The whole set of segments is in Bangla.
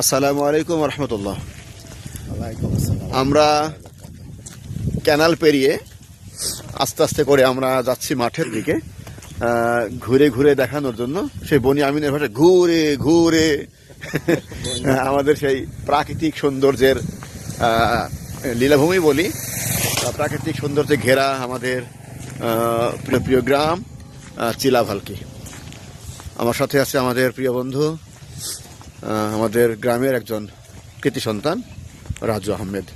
আসসালামু আলাইকুম রহমতুল্লাহ। ওয়ালাইকুম আসসালাম। আমরা ক্যানাল পেরিয়ে আস্তে আস্তে করে আমরা যাচ্ছি মাঠের দিকে, ঘুরে ঘুরে দেখানোর জন্য। সেই বনি আমিনের ভাষায় ঘুরে ঘুরে আমাদের সেই প্রাকৃতিক সৌন্দর্যের লীলাভূমি বলি, প্রাকৃতিক সৌন্দর্যে ঘেরা আমাদের প্রিয় প্রিয় গ্রাম চিলাভালকি। আমার সাথে আছে আমাদের প্রিয় বন্ধু, আমাদের গ্রামের একজন কৃতি সন্তান রাজু আহমেদ।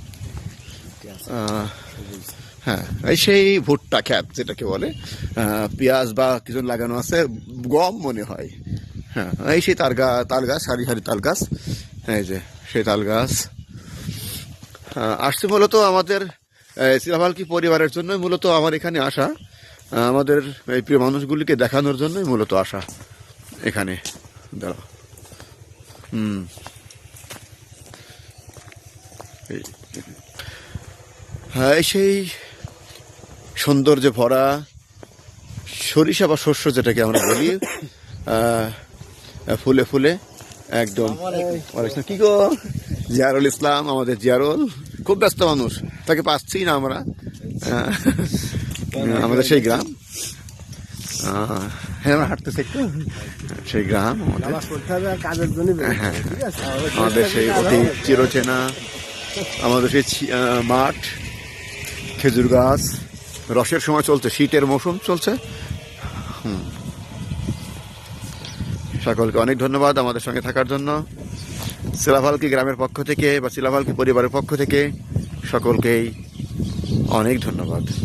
হ্যাঁ, এই সেই ভুট্টা খ্যাত যেটাকে বলে, পেঁয়াজ বা কিছু লাগানো আছে, গম মনে হয়। হ্যাঁ, এই সেই তাল গাছ, সারি সারি তাল গাছ, এই যে সেই তাল গাছ। আসছে মূলত আমাদের চিলাভালকি পরিবারের জন্যই মূলত আমার এখানে আসা, আমাদের এই প্রিয় মানুষগুলিকে দেখানোর জন্যই মূলত আসা এখানে। দাঁড়াও, হ্যাঁ, সেই সৌন্দর্যে ভরা সরিষা বা শস্য যেটাকে আমরা বলি, ফুলে ফুলে একদম। কি গো, জিয়ারুল ইসলাম, আমাদের জিয়ারুল খুব ব্যস্ত মানুষ, তাকে পাচ্ছি না আমরা। আমাদের সেই গ্রাম, হ্যাঁ, আমরা হাঁটতেছি একটু, সেই গ্রাম আমাদের সেই অতি চিরচেনা, আমাদের সেই মাঠ, খেজুর গাছ, রসের সময় চলছে, শীতের মৌসুম চলছে। সকলকে অনেক ধন্যবাদ আমাদের সঙ্গে থাকার জন্য। চিলাভালকি গ্রামের পক্ষ থেকে বা চিলাভালকি পরিবারের পক্ষ থেকে সকলকেই অনেক ধন্যবাদ।